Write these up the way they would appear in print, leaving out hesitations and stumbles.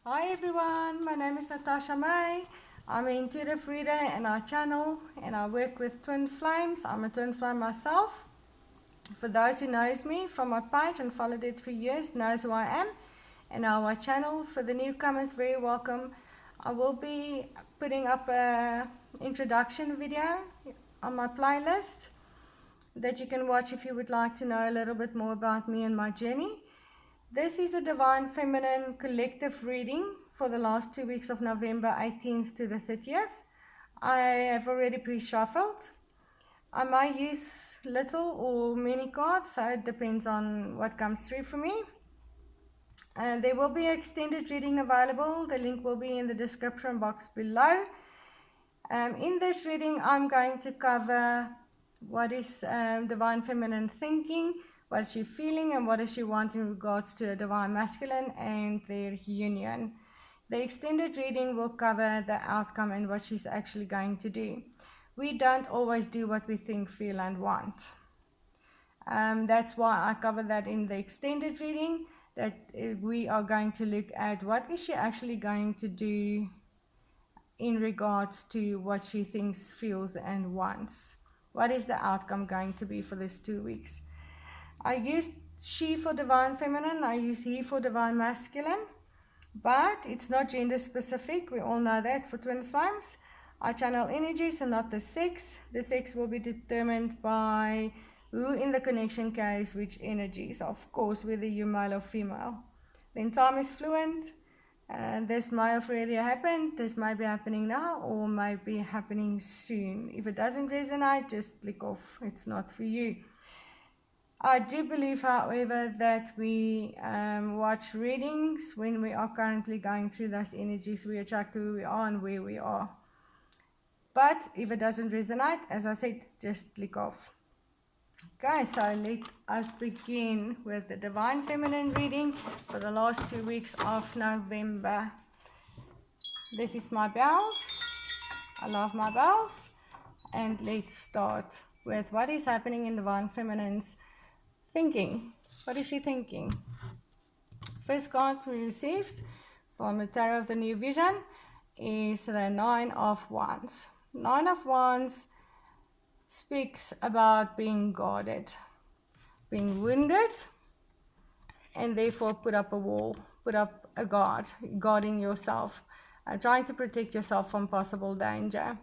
Hi everyone, my name is Natasha May. I'm an intuitive reader and I channel and I work with twin flames. I'm a twin flame myself. For those who knows me from my page and followed it for years knows who I am and how I channel. For the newcomers, very welcome. I will be putting up a introduction video on my playlist that you can watch if you would like to know a little bit more about me and my journey. This is a Divine Feminine collective reading for the last 2 weeks of November 18th to the 30th. I have already pre-shuffled. I might use little or many cards, so it depends on what comes through for me. There will be an extended reading available. The link will be in the description box below. In this reading, I'm going to cover what is Divine Feminine thinking, what is she feeling, and what does she want in regards to a Divine Masculine and their union. The extended reading will cover the outcome and what she's actually going to do. We don't always do what we think, feel, and want. That's why I cover that in the extended reading, that we are going to look at what is she actually going to do in regards to what she thinks, feels, and wants. What is the outcome going to be for this 2 weeks? I used she for Divine Feminine, I use he for Divine Masculine, but it's not gender specific. We all know that for twin flames. I channel energies and not the sex. The sex will be determined by who in the connection carries which energies, of course, whether you're male or female. Then time is fluent. This may have already happened, this might be happening now, or might be happening soon. If it doesn't resonate, just click off. It's not for you. I do believe, however, that we watch readings when we are currently going through those energies. We attract who we are and where we are. But if it doesn't resonate, as I said, just click off. Okay, so let us begin with the Divine Feminine reading for the last 2 weeks of November. This is my bells. I love my bells. And let's start with what is happening in Divine Feminine's thinking. What is she thinking? First card we received from the Tarot of the New Vision is the Nine of Wands. Nine of Wands speaks about being guarded, being wounded, and therefore put up a wall, put up a guard, guarding yourself, trying to protect yourself from possible danger.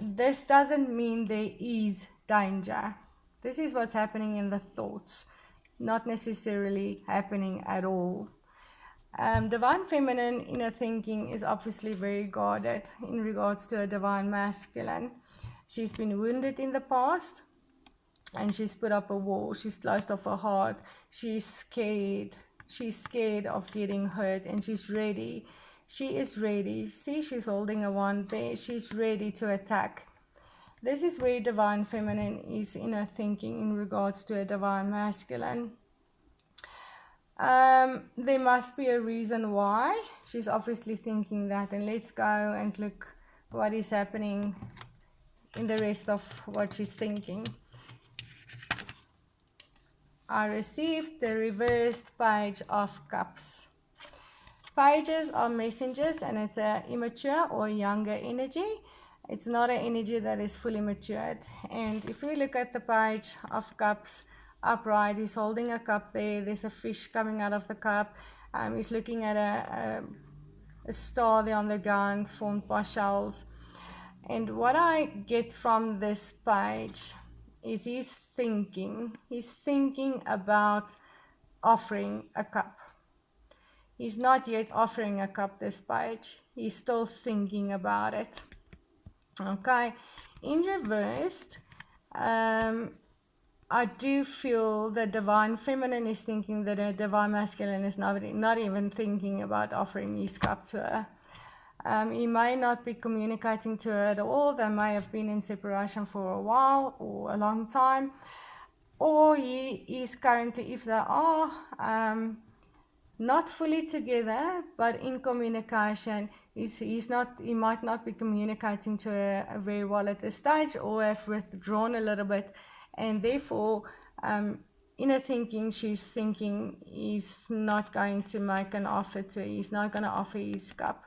This doesn't mean there is danger. This is what's happening in the thoughts, not necessarily happening at all. Divine Feminine inner thinking is obviously very guarded in regards to a Divine Masculine. She's been wounded in the past and she's put up a wall. She's closed off her heart. She's scared. She's scared of getting hurt and she's ready. She is ready. See, she's holding a wand there. She's ready to attack. This is where Divine Feminine is in her thinking in regards to a Divine Masculine. There must be a reason why she's obviously thinking that, and let's go and look what is happening in the rest of what she's thinking. I received the reversed Page of Cups. Pages are messengers and it's an immature or younger energy. It's not an energy that is fully matured. And if we look at the Page of Cups upright, he's holding a cup there. There's a fish coming out of the cup. He's looking at a star there on the ground formed by shells. And what I get from this page is he's thinking about offering a cup. He's not yet offering a cup this page. He's still thinking about it. Okay, in reversed, I do feel the Divine Feminine is thinking that a Divine Masculine is not even thinking about offering his cup to her. He may not be communicating to her at all. They may have been in separation for a while or a long time, or he is currently, if they are not fully together but in communication, he might not be communicating to her very well at this stage, or have withdrawn a little bit, and therefore inner thinking, she's thinking he's not going to make an offer to her. He's not going to offer his cup.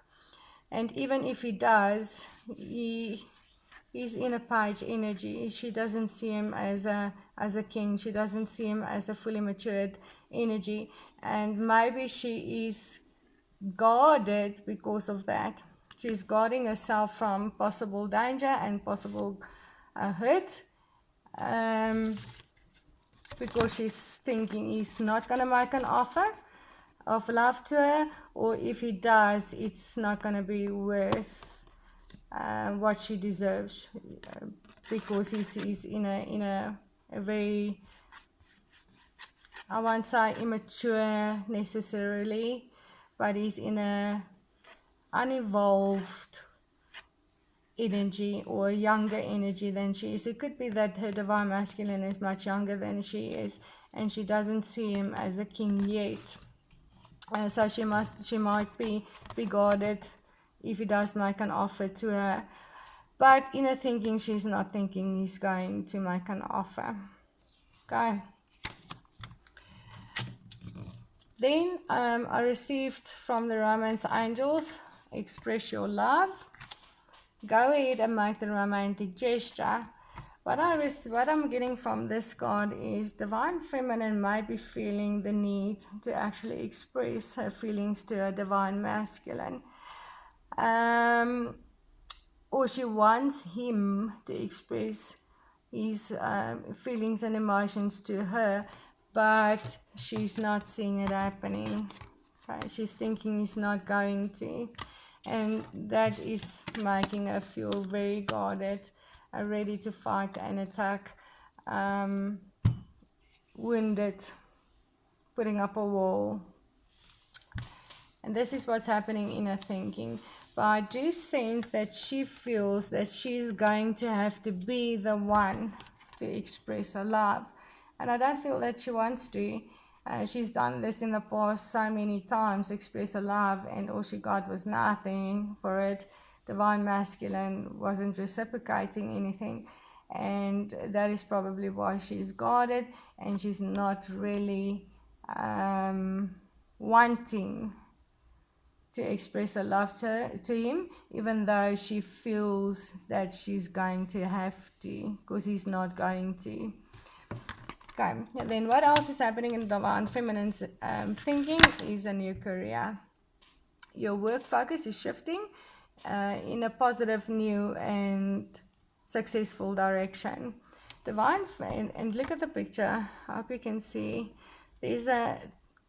And even if he does, he's in a page energy. She doesn't see him as a king. She doesn't see him as a fully matured energy. And maybe she is guarded because of that. She's guarding herself from possible danger and possible hurt. Because she's thinking he's not going to make an offer of love to her, or if he does, it's not going to be worth what she deserves, because he's in a very, I won't say immature necessarily, but he's in a unevolved energy or younger energy than she is. It could be that her divine masculine is much younger than she is, and she doesn't see him as a king yet. So she might be guarded if he does make an offer to her. But in her thinking, she's not thinking he's going to make an offer. Okay. Then I received from the romance angels, express your love. Go ahead and make the romantic gesture. What I'm getting from this card is divine feminine might be feeling the need to actually express her feelings to her divine masculine. Or she wants him to express his feelings and emotions to her, but she's not seeing it happening. Okay? She's thinking he's not going to. And that is making her feel very guarded, ready to fight and attack, wounded, putting up a wall. And this is what's happening in her thinking. But I do sense that she feels that she's going to have to be the one to express her love. And I don't feel that she wants to. She's done this in the past so many times, express her love, and all she got was nothing for it. Divine masculine wasn't reciprocating anything, and that is probably why she's guarded, and she's not really wanting to express her love to him, even though she feels that she's going to have to, because he's not going to. Okay, and then what else is happening in divine feminine's thinking is a new career. Your work focus is shifting in a positive, new, and successful direction. Divine, and look at the picture. I hope you can see. There's an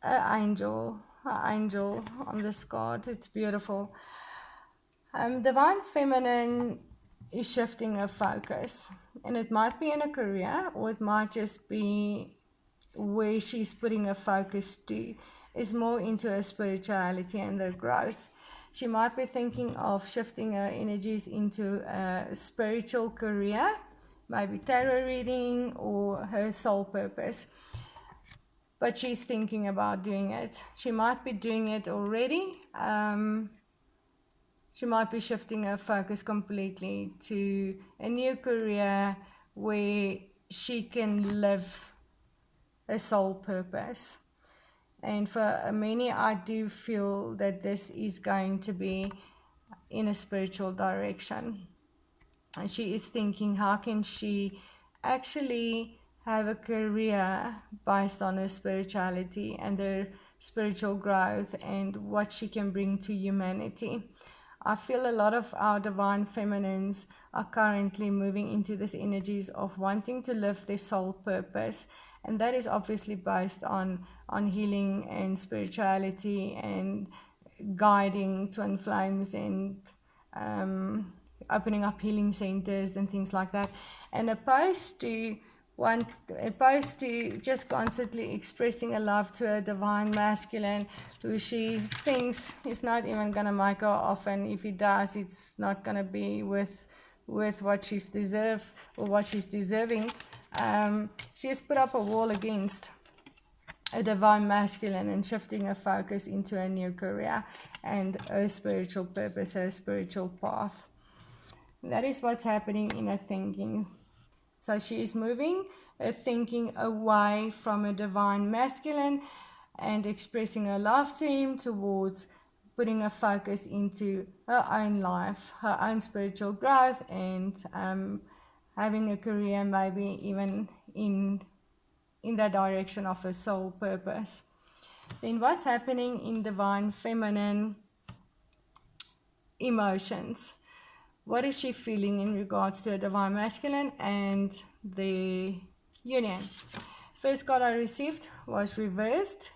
angel on this card. It's beautiful. Divine feminine is shifting her focus, and it might be in a career, or it might just be where she's putting her focus to is more into her spirituality and her growth. She might be thinking of shifting her energies into a spiritual career, maybe tarot reading or her soul purpose, but she's thinking about doing it. She might be doing it already. She might be shifting her focus completely to a new career where she can live a soul purpose. And for many, I do feel that this is going to be in a spiritual direction. And she is thinking, how can she actually have a career based on her spirituality and her spiritual growth and what she can bring to humanity. I feel a lot of our divine feminines are currently moving into these energies of wanting to live their soul purpose, and that is obviously based on healing and spirituality and guiding twin flames and opening up healing centers and things like that, and opposed to just constantly expressing a love to a divine masculine who she thinks is not even going to make her offer, and if he does, it's not going to be with what she's deserved or what she's deserving. She has put up a wall against a divine masculine and shifting her focus into a new career and her spiritual purpose, her spiritual path. That is what's happening in her thinking. So she is moving a thinking away from a divine masculine and expressing her love to him towards putting a focus into her own life, her own spiritual growth, and having a career maybe even in the direction of her soul purpose. Then what's happening in divine feminine emotions? What is she feeling in regards to a divine masculine and the union? First card I received was reversed,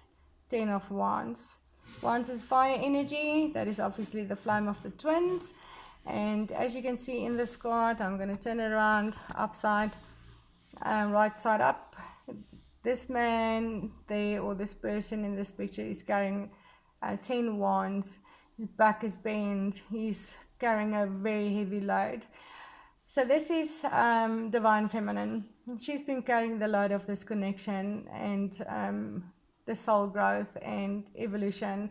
10 of Wands. Wands is fire energy. That is obviously the flame of the twins. And as you can see in this card, I'm going to turn it around upside, right side up. This man there, or this person in this picture, is carrying 10 wands. His back is bent. He's carrying a very heavy load. So this is divine feminine. She's been carrying the load of this connection and the soul growth and evolution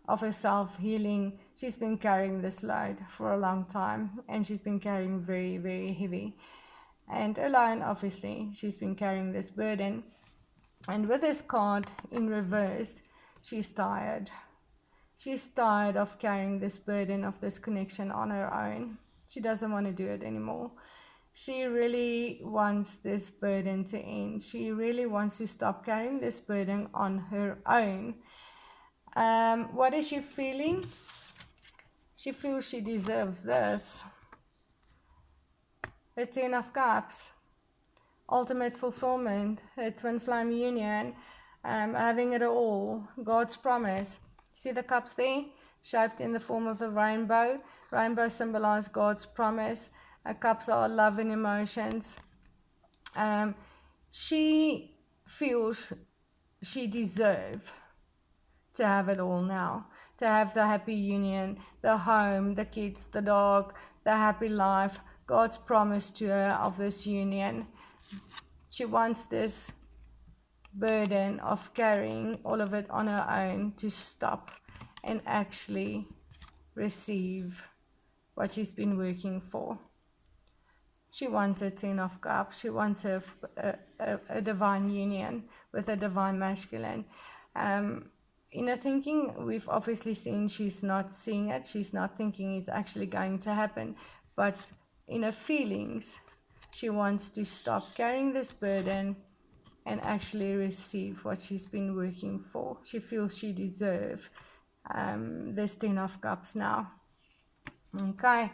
of herself, healing. She's been carrying this load for a long time, and she's been carrying very, very heavy. And alone, obviously, she's been carrying this burden. And with this card in reverse, she's tired. She's tired of carrying this burden of this connection on her own. She doesn't want to do it anymore. She really wants this burden to end. She really wants to stop carrying this burden on her own. What is she feeling? She feels she deserves this. The 10 of Cups. Ultimate fulfillment. Her twin flame union. Having it all. God's promise. See the cups there? Shaped in the form of a rainbow. Rainbow symbolizes God's promise. Cups are love and emotions. She feels she deserves to have it all now. To have the happy union, the home, the kids, the dog, the happy life. God's promise to her of this union. She wants this burden of carrying all of it on her own to stop and actually receive what she's been working for. She wants a 10 of Cups. She wants a divine union with a divine masculine. In her thinking, we've obviously seen she's not seeing it. She's not thinking it's actually going to happen. But in her feelings, she wants to stop carrying this burden and actually receive what she's been working for. She feels she deserves this 10 of Cups now. Okay,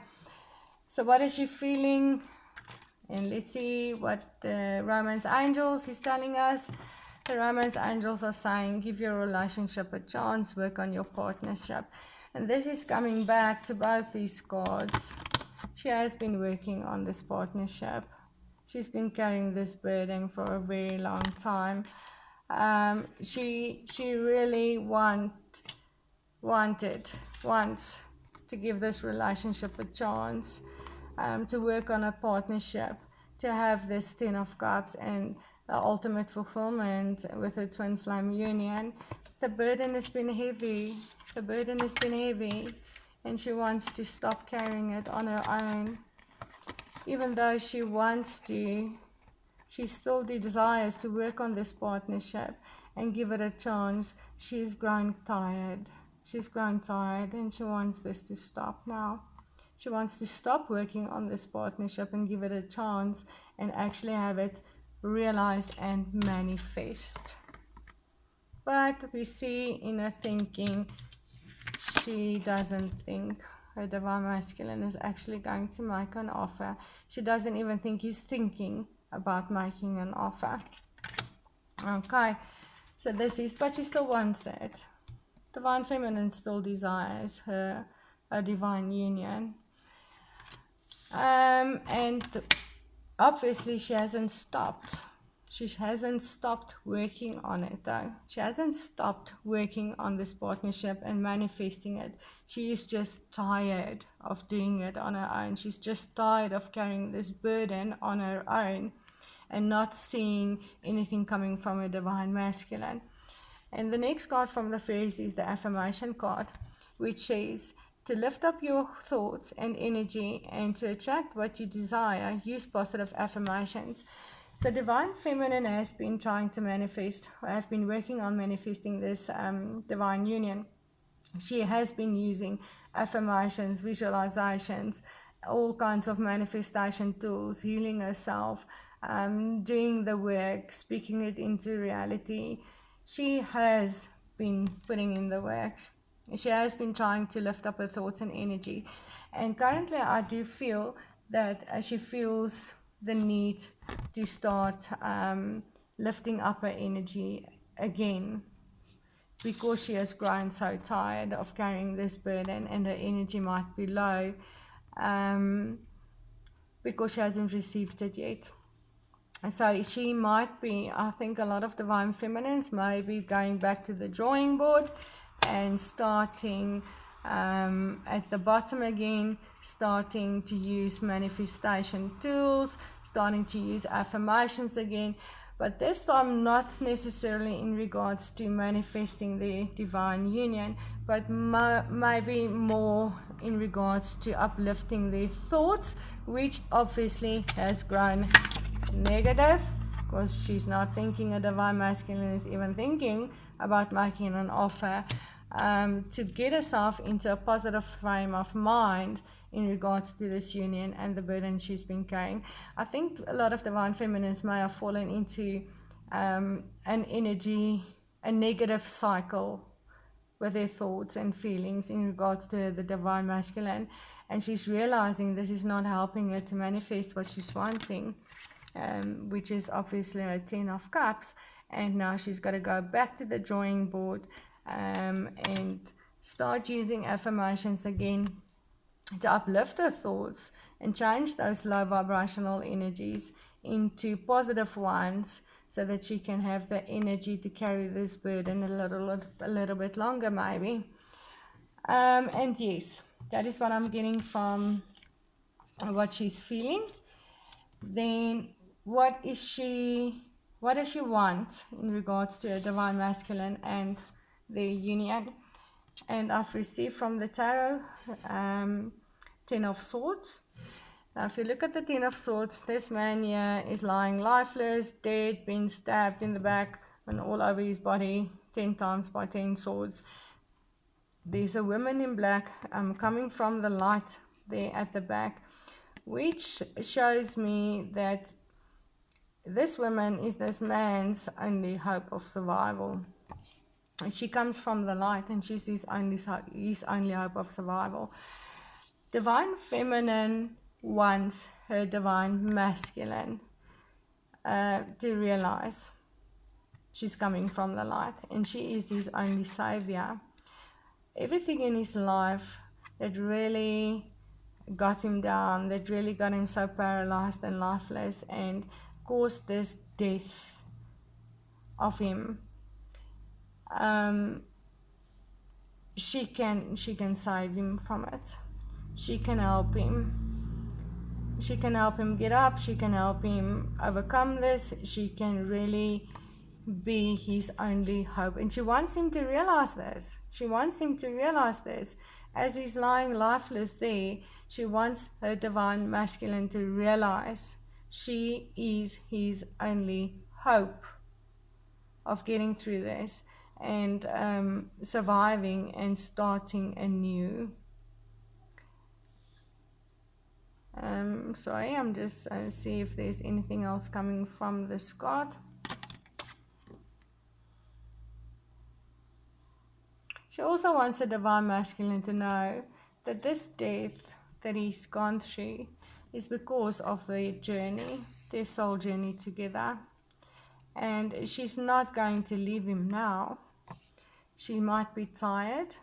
so what is she feeling? And let's see what the Romance Angels is telling us. The Romance Angels are saying, give your relationship a chance, work on your partnership. And this is coming back to both these cards. She has been working on this partnership. She's been carrying this burden for a very long time. She really wants to give this relationship a chance, to work on a partnership, to have this 10 of Cups and the ultimate fulfillment with her twin flame union. The burden has been heavy. The burden has been heavy, and she wants to stop carrying it on her own. Even though she wants to, she still desires to work on this partnership and give it a chance. She's grown tired. She's grown tired, and she wants this to stop now. She wants to stop working on this partnership and give it a chance and actually have it realize and manifest. But we see in her thinking, she doesn't think her divine masculine is actually going to make an offer. She doesn't even think he's thinking about making an offer. Okay, so this is, but she still wants it. Divine feminine still desires her divine union. And obviously she hasn't stopped. She hasn't stopped working on it though. She hasn't stopped working on this partnership and manifesting it. She is just tired of doing it on her own. She's just tired of carrying this burden on her own and not seeing anything coming from a divine masculine. And the next card from the fairies is the affirmation card, which says, to lift up your thoughts and energy and to attract what you desire, use positive affirmations. So Divine Feminine has been trying to manifest, or have been working on manifesting this divine union. She has been using affirmations, visualizations, all kinds of manifestation tools, healing herself, doing the work, speaking it into reality. She has been putting in the work. She has been trying to lift up her thoughts and energy. And currently I do feel that she feels the need to start lifting up her energy again, because she has grown so tired of carrying this burden, and her energy might be low because she hasn't received it yet. So she might be, I think a lot of Divine Feminines may be going back to the drawing board and starting at the bottom again, starting to use manifestation tools, starting to use affirmations again, but this time not necessarily in regards to manifesting the divine union, but maybe more in regards to uplifting their thoughts, which obviously has grown negative, because she's not thinking a divine masculine is even thinking about making an offer, to get herself into a positive frame of mind in regards to this union and the burden she's been carrying. I think a lot of Divine Feminines may have fallen into a negative cycle with their thoughts and feelings in regards to the divine masculine, and she's realizing this is not helping her to manifest what she's wanting, which is obviously a 10 of Cups, and now she's got to go back to the drawing board and start using affirmations again to uplift her thoughts and change those low vibrational energies into positive ones, so that she can have the energy to carry this burden a little bit longer maybe. And yes, that is what I'm getting from what she's feeling. Then what does she want in regards to a divine masculine and the union? And I've received from the tarot 10 of Swords. Now if you look at the 10 of Swords, this man here is lying lifeless, dead, been stabbed in the back and all over his body 10 times by 10 swords. There's a woman in black coming from the light there at the back, which shows me that this woman is this man's only hope of survival. She comes from the light and she's his only hope of survival. Divine Feminine wants her divine masculine to realize she's coming from the light and she is his only savior. Everything in his life that really got him down, that really got him so paralyzed and lifeless and caused this death of him, she can save him from it. She can help him. She can help him get up. She can help him overcome this. She can really be his only hope. And she wants him to realize this. She wants him to realize this. As he's lying lifeless there, she wants her divine masculine to realize she is his only hope of getting through this and surviving and starting anew. Sorry, I'm just see if there's anything else coming from this card. She also wants a divine masculine to know that this death that he's gone through is because of their journey, their soul journey together. And she's not going to leave him now. She might be tired.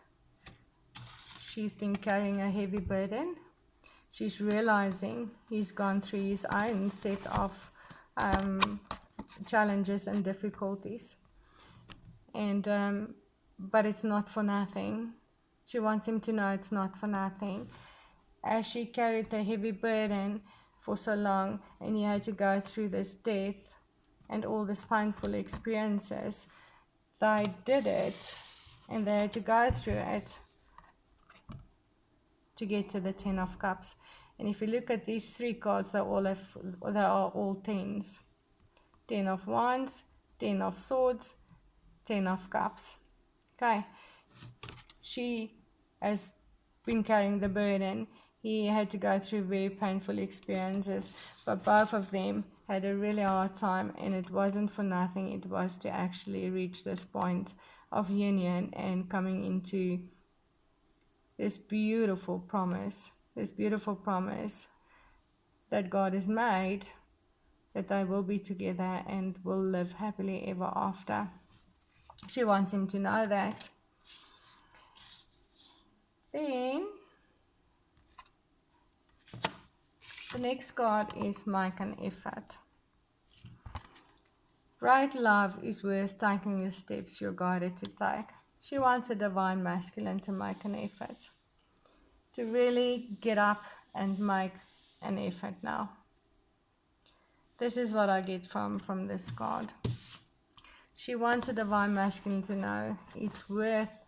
She's been carrying a heavy burden. She's realizing he's gone through his own set of challenges and difficulties. And but it's not for nothing. She wants him to know it's not for nothing. As she carried the heavy burden for so long and he had to go through this death and all these painful experiences, they did it and they had to go through it to get to the 10 of Cups. And if you look at these three cards, they are all 10s. Ten of Wands, Ten of Swords, Ten of Cups. Okay, she has been carrying the burden. He had to go through very painful experiences, but both of them had a really hard time, and it wasn't for nothing. It was to actually reach this point of union and coming into this beautiful promise that God has made, that they will be together and will live happily ever after. She wants him to know that. Then the next card is make an effort. Great love is worth taking the steps you're guided to take. She wants a divine masculine to make an effort, to really get up and make an effort now. This is what I get from this card. She wants a divine masculine to know it's worth,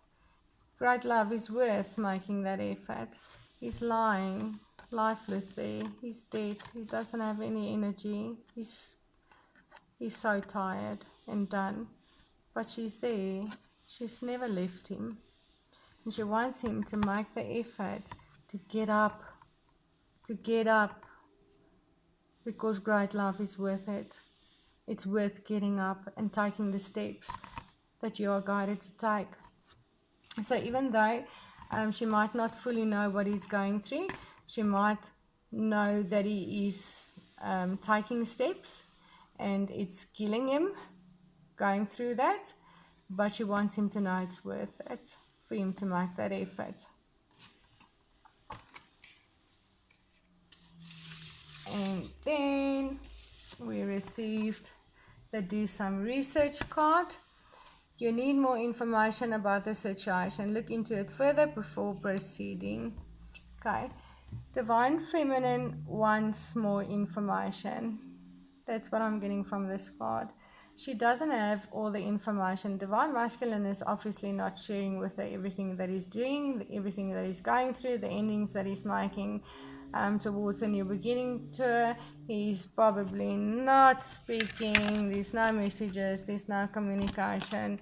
great love is worth making that effort. He's lying lifeless there. He's dead. He doesn't have any energy. He's so tired and done. But she's there. She's never left him. And she wants him to make the effort to get up. Because great love is worth it. It's worth getting up and taking the steps that you are guided to take. So even though she might not fully know what he's going through, she might know that he is taking steps and it's killing him going through that, but she wants him to know it's worth it for him to make that effort. And then we received the do some research card. You need more information about the situation. Look into it further before proceeding. Okay. Divine Feminine wants more information. That's what I'm getting from this card. She doesn't have all the information. Divine Masculine is obviously not sharing with her everything that he's doing, everything that he's going through, the endings that he's making towards a new beginning to her. He's probably not speaking. There's no messages. There's no communication.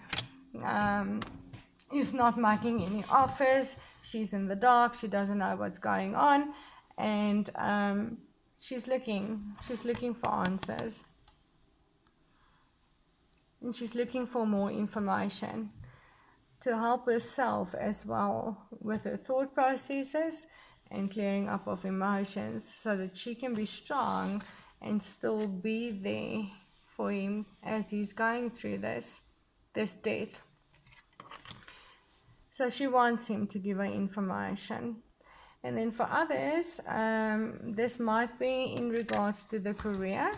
He's not making any offers. She's in the dark. She doesn't know what's going on, and she's looking for answers, and she's looking for more information to help herself as well with her thought processes and clearing up of emotions, so that she can be strong and still be there for him as he's going through this death. So she wants him to give her information. And then for others, this might be in regards to the career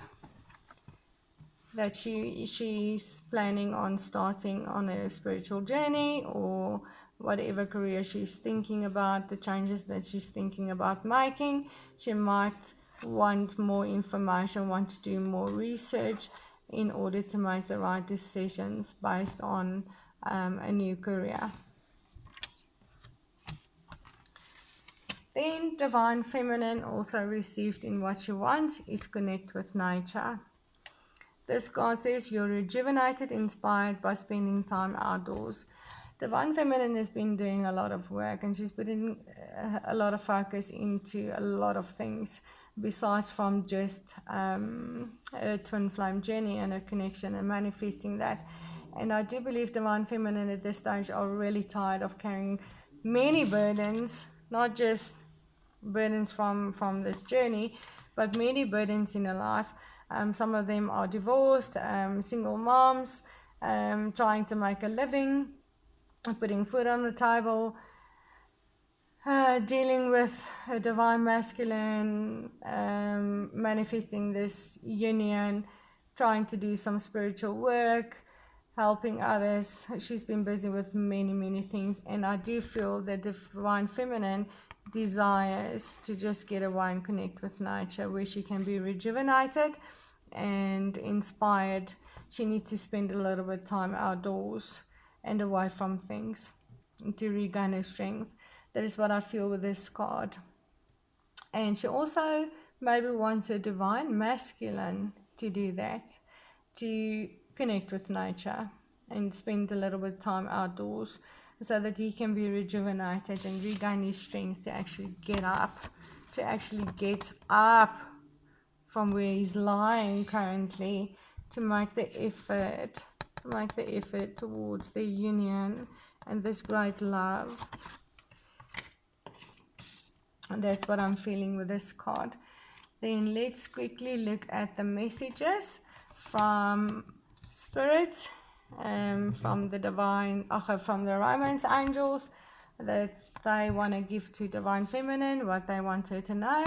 that she's planning on starting on a spiritual journey, or whatever career she's thinking about, the changes that she's thinking about making. She might want more information, want to do more research in order to make the right decisions based on a new career. Then Divine Feminine also received in what she wants is connect with nature. This card says you're rejuvenated, inspired by spending time outdoors. Divine Feminine has been doing a lot of work, and she's putting a lot of focus into a lot of things besides from just a twin flame journey and a connection and manifesting that. And I do believe Divine Feminine at this stage are really tired of carrying many burdens, not just burdens from this journey, but many burdens in her life. Some of them are divorced, single moms, trying to make a living, putting food on the table, dealing with a divine masculine, manifesting this union, trying to do some spiritual work, helping others. She's been busy with many things, and I do feel that Divine Feminine desires to just get away and connect with nature, where she can be rejuvenated and inspired. She needs to spend a little bit of time outdoors and away from things to regain her strength. That is what I feel with this card. And she also maybe wants a divine masculine to do that. to connect with nature and spend a little bit of time outdoors so that he can be rejuvenated and regain his strength to actually get up, from where he's lying currently, to make the effort towards the union and this great love. And that's what I'm feeling with this card. Then let's quickly look at the messages from Spirit, from the divine, from the romance angels, that they want to give to Divine Feminine, what they want her to know.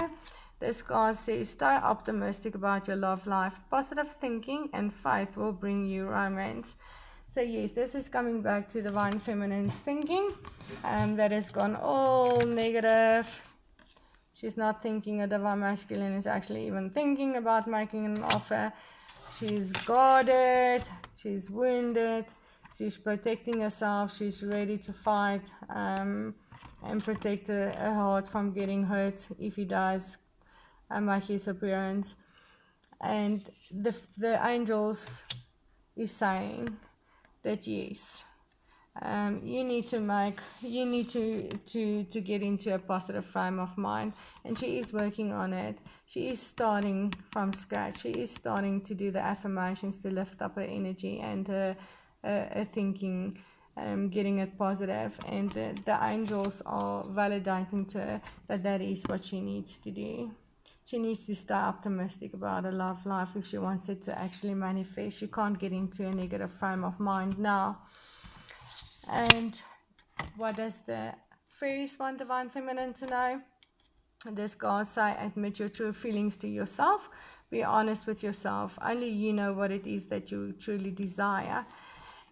This card says, stay optimistic about your love life. Positive thinking and faith will bring you romance. So yes, this is coming back to Divine Feminine's thinking, that has gone all negative. She's not thinking a Divine Masculine is actually even thinking about making an offer. She's guarded, she's wounded, she's protecting herself, she's ready to fight and protect her heart from getting hurt if he does make his appearance. And the angels is saying that yes, you need to get into a positive frame of mind, and she is working on it. She is starting from scratch. She is starting to do the affirmations to lift up her energy and her thinking, getting it positive, and the angels are validating to her that is what she needs to do. She needs to stay optimistic about her love life if she wants it to actually manifest. She can't get into a negative frame of mind now. And what does the fairies want Divine Feminine to know? This card say, admit your true feelings to yourself. Be honest with yourself. Only you know what it is that you truly desire.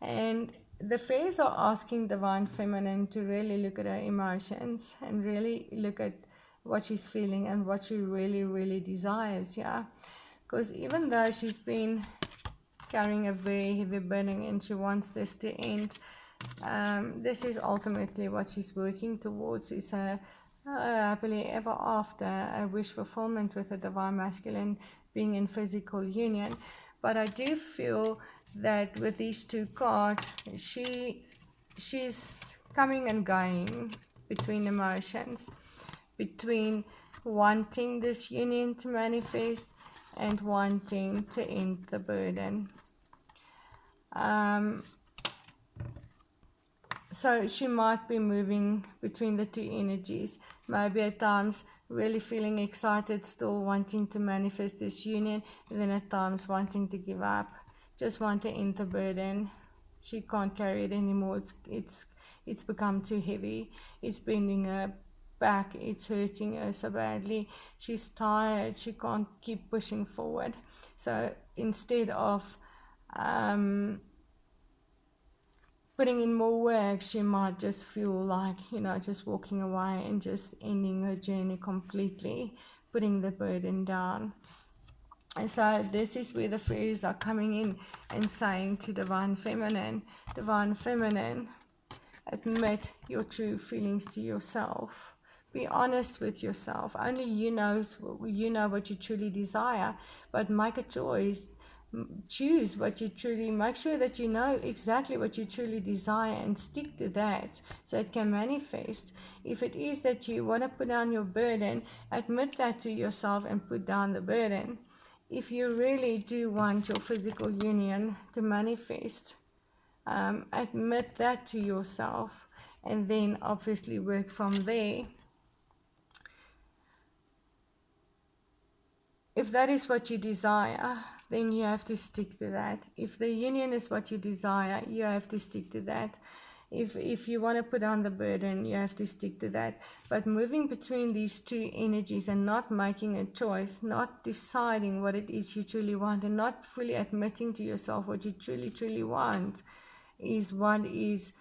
And the fairies are asking Divine Feminine to really look at her emotions and really look at what she's feeling and what she really, really desires, yeah. Because even though she's been carrying a very heavy burden and she wants this to end, this is ultimately what she's working towards, is a happily ever after, a wish fulfillment with a Divine Masculine, being in physical union. But I do feel that with these two cards, she's coming and going between emotions, between wanting this union to manifest and wanting to end the burden. So she might be moving between the two energies, maybe at times really feeling excited, still wanting to manifest this union, and then at times wanting to give up, just want to end the burden. She can't carry it anymore. It's become too heavy. It's bending her back. It's hurting her so badly. She's tired. She can't keep pushing forward. So instead of putting in more work, she might just feel like, just walking away and just ending her journey completely, putting the burden down. And so this is where the fairies are coming in and saying to Divine Feminine, admit your true feelings to yourself. Be honest with yourself. Only you know what you truly desire, but make a choice. Choose what you truly, make sure that you know exactly what you truly desire and stick to that so it can manifest. If it is that you want to put down your burden, admit that to yourself and put down the burden. If you really do want your physical union to manifest, admit that to yourself, and then obviously work from there. If that is what you desire, then you have to stick to that. If the union is what you desire, you have to stick to that. If you want to put on the burden, you have to stick to that. But moving between these two energies and not making a choice, not deciding what it is you truly want, and not fully admitting to yourself what you truly, truly want, is what is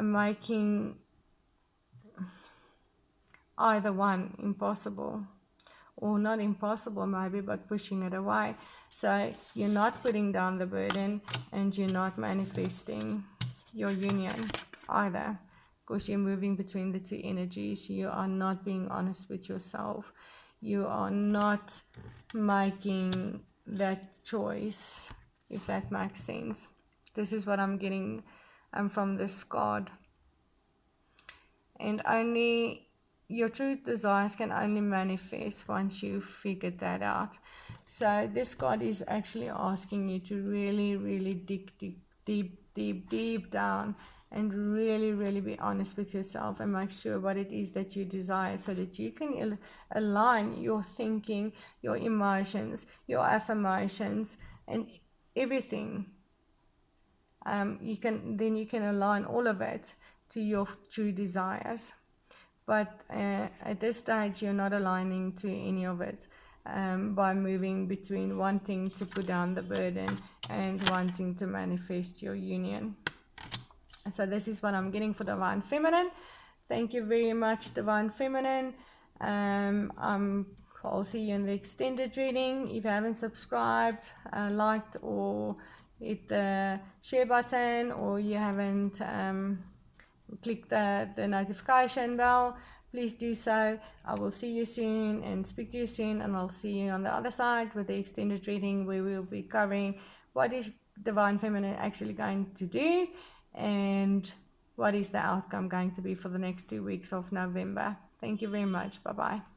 making either one impossible. Or not impossible maybe, but pushing it away. So you're not putting down the burden and you're not manifesting your union either, because you're moving between the two energies. You are not being honest with yourself. You are not making that choice if that makes sense. This is what I'm getting from this card. And only your true desires can only manifest once you figured that out. So this card is actually asking you to really dig deep down and really be honest with yourself and make sure what it is that you desire, so that you can align your thinking, your emotions, your affirmations, and everything. You can align all of it to your true desires. But at this stage, you're not aligning to any of it by moving between wanting to put down the burden and wanting to manifest your union. So this is what I'm getting for Divine Feminine. Thank you very much, Divine Feminine. I'll see you in the extended reading. If you haven't subscribed, liked, or hit the share button, or you haven't click the notification bell, please do so. I will see you soon and speak to you soon, and I'll see you on the other side with the extended reading, where we'll be covering what is Divine Feminine actually going to do and what is the outcome going to be for the next 2 weeks of November. Thank you very much. Bye bye.